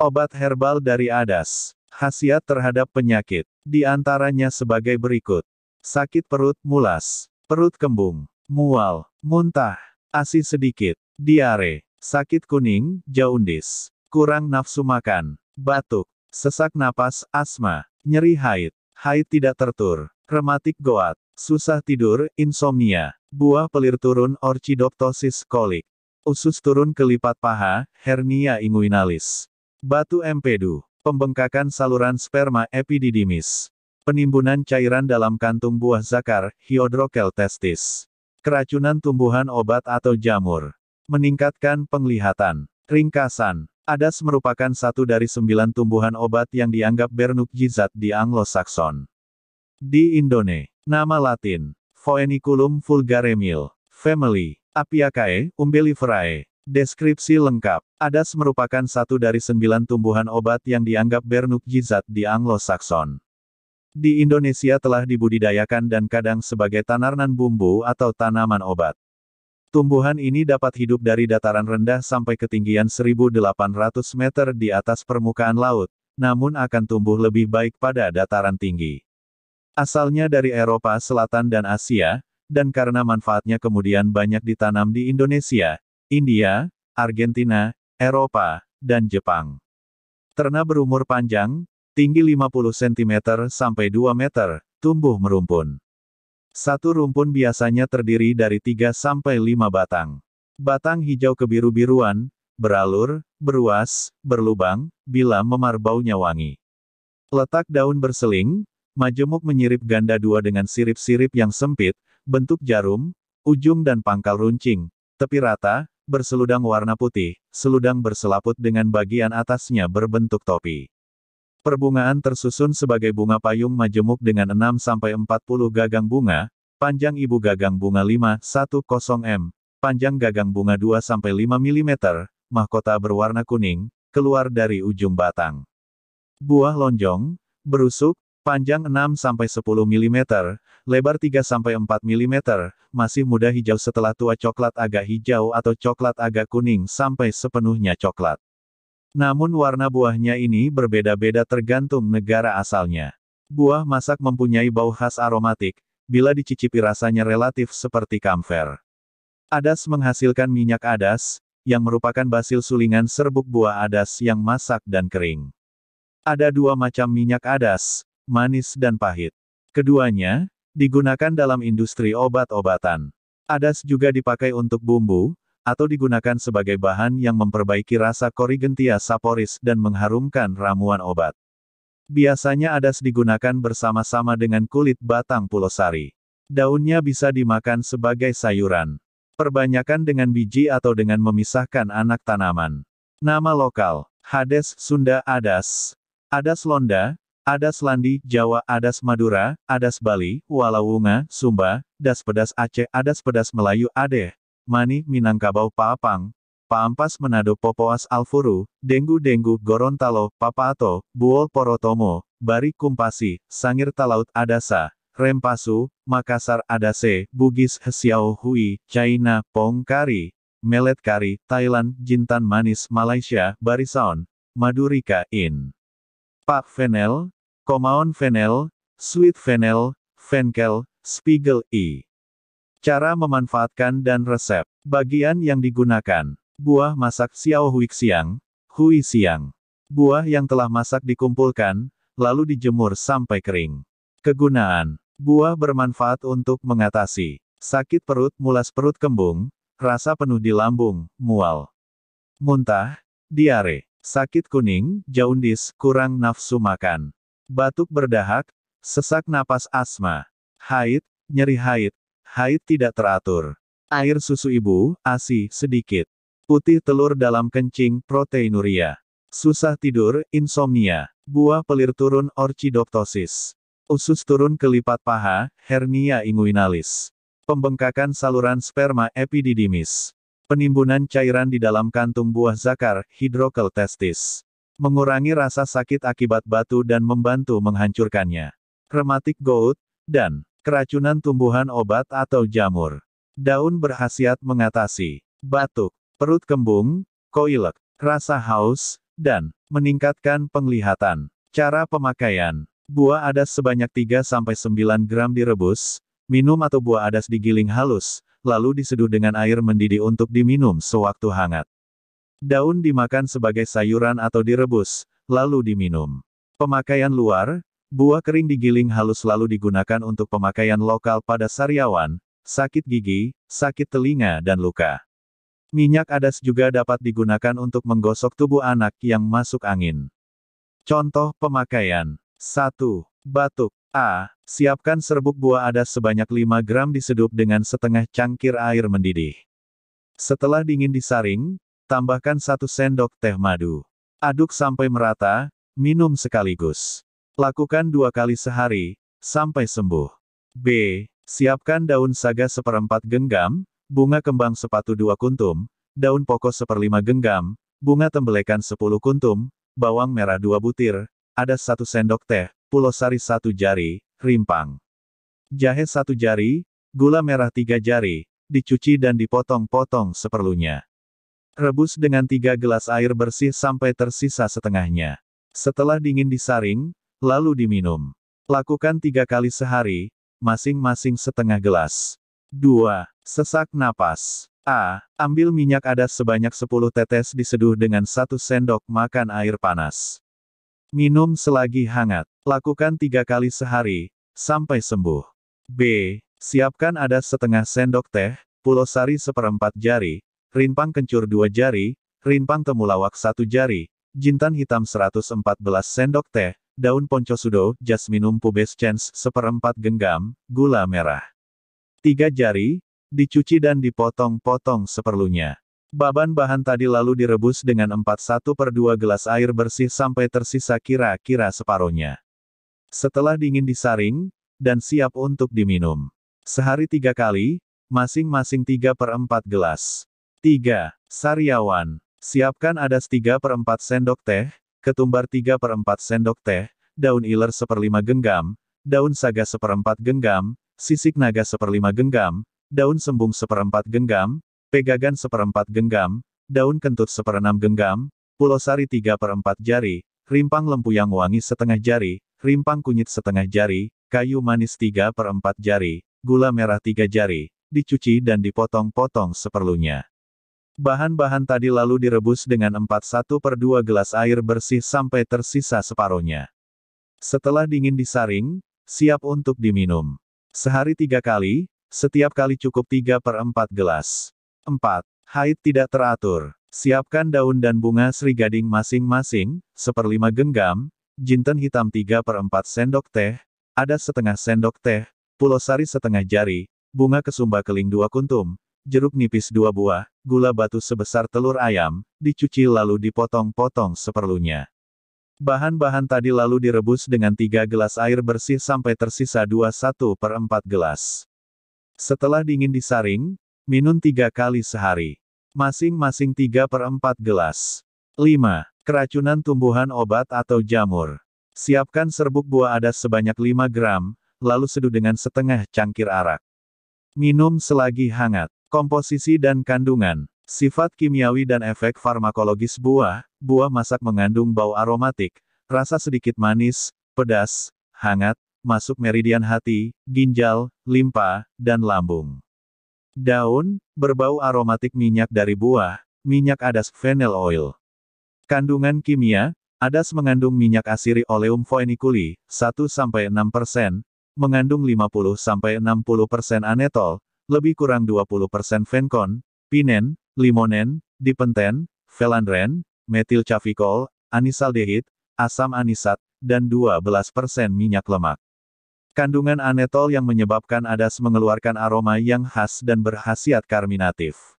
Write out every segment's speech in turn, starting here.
Obat herbal dari adas. Khasiat terhadap penyakit. Di antaranya sebagai berikut. Sakit perut, mulas. Perut kembung. Mual. Muntah. ASI sedikit. Diare. Sakit kuning, jaundice. Kurang nafsu makan. Batuk. Sesak napas, asma. Nyeri haid. Haid tidak tertur. Rematik gout. Susah tidur, insomnia. Buah pelir turun, orchidoptosis, kolik. Usus turun kelipat paha, hernia inguinalis. Batu empedu. Pembengkakan saluran sperma epididymis. Penimbunan cairan dalam kantung buah zakar, hydrocele testis. Keracunan tumbuhan obat atau jamur. Meningkatkan penglihatan. Ringkasan. Adas merupakan satu dari 9 tumbuhan obat yang dianggap bermukjizat di Anglo-Saxon. Di Indonesia, nama latin, Phoenicillum vulgaremil, family, Apiaceae, umbelliferae. Deskripsi lengkap. Adas merupakan satu dari 9 tumbuhan obat yang dianggap bermukjizat di Anglo-Saxon. Di Indonesia telah dibudidayakan dan kadang sebagai tanaman bumbu atau tanaman obat. Tumbuhan ini dapat hidup dari dataran rendah sampai ketinggian 1.800 meter di atas permukaan laut, namun akan tumbuh lebih baik pada dataran tinggi. Asalnya dari Eropa Selatan dan Asia, dan karena manfaatnya kemudian banyak ditanam di Indonesia, India, Argentina, Eropa, dan Jepang. Terna berumur panjang, tinggi 50 cm sampai 2 meter, tumbuh merumpun. Satu rumpun biasanya terdiri dari 3 sampai 5 batang. Batang hijau kebiru-biruan, beralur, beruas, berlubang, bila memar baunya wangi. Letak daun berseling, majemuk menyirip ganda dua dengan sirip-sirip yang sempit, bentuk jarum, ujung dan pangkal runcing, tepi rata, berseludang warna putih, seludang berselaput dengan bagian atasnya berbentuk topi. Perbungaan tersusun sebagai bunga payung majemuk dengan 6-40 gagang bunga, panjang ibu gagang bunga 5-10 m, panjang gagang bunga 2-5 mm, mahkota berwarna kuning, keluar dari ujung batang. Buah lonjong, berusuk, panjang 6-10 mm, lebar 3-4 mm, masih muda hijau setelah tua coklat agak hijau atau coklat agak kuning sampai sepenuhnya coklat. Namun warna buahnya ini berbeda-beda tergantung negara asalnya. Buah masak mempunyai bau khas aromatik, bila dicicipi rasanya relatif seperti kamfer. Adas menghasilkan minyak adas, yang merupakan basil sulingan serbuk buah adas yang masak dan kering. Ada 2 macam minyak adas, manis dan pahit. Keduanya, digunakan dalam industri obat-obatan. Adas juga dipakai untuk bumbu, atau digunakan sebagai bahan yang memperbaiki rasa Corigentia saporis dan mengharumkan ramuan obat. Biasanya adas digunakan bersama-sama dengan kulit batang pulosari. Daunnya bisa dimakan sebagai sayuran. Perbanyakan dengan biji atau dengan memisahkan anak tanaman. Nama lokal, Hades Sunda adas, adas londa, adas landi Jawa, adas Madura, adas Bali, Walawunga, Sumba, das pedas Aceh, adas pedas Melayu Adeh, Mani, Minangkabau, Paapang, Paampas, Manado, Popoas, Alfuru, Denggu, Gorontalo, Papaato, Buol, Porotomo, Bari, Kumpasi, Sangir Talaut, Adasa, Rempasu, Makassar, Adase, Bugis, Hesiao, Hui, China, Pong Kari, Melet Kari, Thailand, Jintan Manis, Malaysia, Barisaon, Madurika, In. Pak Fennel, Komaon Fennel, Sweet Fennel, Fenkel, Spiegel, I. Cara memanfaatkan dan resep. Bagian yang digunakan. Buah masak Xiao Hui Xiang, Hui Xiang. Buah yang telah masak dikumpulkan, lalu dijemur sampai kering. Kegunaan. Buah bermanfaat untuk mengatasi sakit perut, mulas perut kembung, rasa penuh di lambung, mual, muntah, diare, sakit kuning, jaundice, kurang nafsu makan, batuk berdahak, sesak napas asma, haid, nyeri haid, haid tidak teratur, air susu ibu, ASI, sedikit, putih telur dalam kencing, proteinuria, susah tidur, insomnia, buah pelir turun, orchidoptosis, usus turun kelipat paha, hernia inguinalis, pembengkakan saluran sperma epididymis, penimbunan cairan di dalam kantung buah zakar, hydrocele testis, mengurangi rasa sakit akibat batu dan membantu menghancurkannya, rematik gout, dan keracunan tumbuhan obat atau jamur. Daun berkhasiat mengatasi batuk, perut kembung, koilek, rasa haus, dan meningkatkan penglihatan. Cara pemakaian. Buah adas sebanyak 3-9 gram direbus, minum atau buah adas digiling halus, lalu diseduh dengan air mendidih untuk diminum sewaktu hangat. Daun dimakan sebagai sayuran atau direbus, lalu diminum. Pemakaian luar, buah kering digiling halus lalu digunakan untuk pemakaian lokal pada sariawan, sakit gigi, sakit telinga dan luka. Minyak adas juga dapat digunakan untuk menggosok tubuh anak yang masuk angin. Contoh pemakaian. 1. Batuk. A. Siapkan serbuk buah adas sebanyak 5 gram diseduh dengan setengah cangkir air mendidih. Setelah dingin disaring, tambahkan 1 sendok teh madu. Aduk sampai merata, minum sekaligus. Lakukan 2 kali sehari, sampai sembuh. B. Siapkan daun saga 1/4 genggam, bunga kembang sepatu 2 kuntum, daun pokok 1/5 genggam, bunga tembelekan 10 kuntum, bawang merah 2 butir, adas 1 sendok teh, pulau sari 1 jari, rimpang. Jahe 1 jari, gula merah 3 jari, dicuci dan dipotong-potong seperlunya. Rebus dengan 3 gelas air bersih sampai tersisa setengahnya. Setelah dingin disaring, lalu diminum. Lakukan 3 kali sehari, masing-masing setengah gelas. 2. Sesak napas. A. Ambil minyak adas sebanyak 10 tetes diseduh dengan 1 sendok makan air panas. Minum selagi hangat. Lakukan 3 kali sehari, sampai sembuh. B. Siapkan adas setengah sendok teh, pulau sari 1/4 jari, rimpang kencur 2 jari, rimpang temulawak 1 jari, jintan hitam 114 sendok teh, daun poncosudo, jasminum pubescens 1/4 genggam, gula merah 3 jari, dicuci dan dipotong-potong seperlunya. Bahan-bahan tadi lalu direbus dengan 1/4 gelas air bersih sampai tersisa kira-kira separuhnya. Setelah dingin disaring, dan siap untuk diminum. Sehari 3 kali, masing-masing 3/4 gelas. 3. Sariawan. Siapkan adas 3/4 sendok teh, ketumbar 3/4 sendok teh, daun iler 1/5 genggam, daun saga 1/4 genggam, sisik naga 1/5 genggam, daun sembung 1/4 genggam, pegagan 1/4 genggam, daun kentut 1/6 genggam, pulau sari 3/4 jari, rimpang lempuyang wangi setengah jari, rimpang kunyit setengah jari, kayu manis 3/4 jari, gula merah 3 jari, dicuci dan dipotong-potong seperlunya. Bahan-bahan tadi lalu direbus dengan 1/4 gelas air bersih sampai tersisa separuhnya. Setelah dingin disaring, siap untuk diminum. Sehari 3 kali, setiap kali cukup 3/4 gelas. 4. Haid tidak teratur. Siapkan daun dan bunga sri gading masing-masing, 1/5 genggam, jinten hitam 3/4 sendok teh, adas setengah sendok teh, pulau sari setengah jari, bunga kesumba keling 2 kuntum, jeruk nipis 2 buah, gula batu sebesar telur ayam, dicuci lalu dipotong-potong seperlunya. Bahan-bahan tadi lalu direbus dengan 3 gelas air bersih sampai tersisa 1/4 gelas. Setelah dingin disaring, minum 3 kali sehari. Masing-masing 3/4 gelas. 5. Keracunan tumbuhan obat atau jamur. Siapkan serbuk buah adas sebanyak 5 gram, lalu seduh dengan setengah cangkir arak. Minum selagi hangat. Komposisi dan kandungan. Sifat kimiawi dan efek farmakologis buah masak mengandung bau aromatik, rasa sedikit manis, pedas, hangat, masuk meridian hati, ginjal, limpa, dan lambung. Daun, berbau aromatik minyak dari buah, minyak adas fennel oil. Kandungan kimia, adas mengandung minyak asiri oleum phoeniculi, 1-6%, mengandung 50-60% anetol, lebih kurang 20% fenkon, pinen, limonen, dipenten, felandren, metilcafikol, anisaldehid, asam anisat, dan 12% minyak lemak. Kandungan anetol yang menyebabkan adas mengeluarkan aroma yang khas dan berkhasiat karminatif.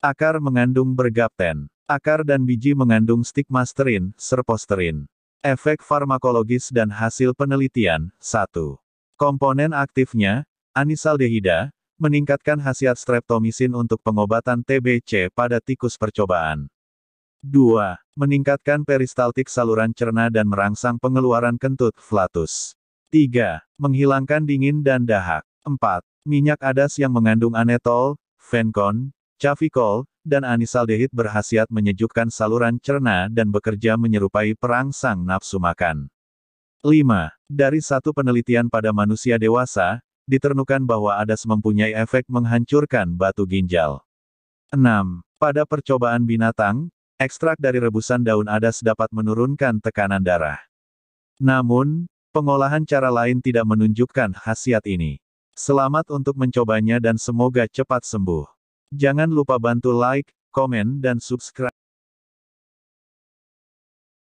Akar mengandung bergapten. Akar dan biji mengandung stigmasterin, serposterin. Efek farmakologis dan hasil penelitian. 1. Komponen aktifnya, anisaldehida, meningkatkan khasiat streptomisin untuk pengobatan TBC pada tikus percobaan. 2. Meningkatkan peristaltik saluran cerna dan merangsang pengeluaran kentut flatus. 3. Menghilangkan dingin dan dahak. 4. Minyak adas yang mengandung anetol, fenkon, cafikol, dan anisaldehid berkhasiat menyejukkan saluran cerna dan bekerja menyerupai perangsang nafsu makan. 5. Dari satu penelitian pada manusia dewasa, diternukan bahwa adas mempunyai efek menghancurkan batu ginjal. 6. Pada percobaan binatang, ekstrak dari rebusan daun adas dapat menurunkan tekanan darah. Namun, pengolahan cara lain tidak menunjukkan khasiat ini. Selamat untuk mencobanya dan semoga cepat sembuh. Jangan lupa bantu like, komen dan subscribe.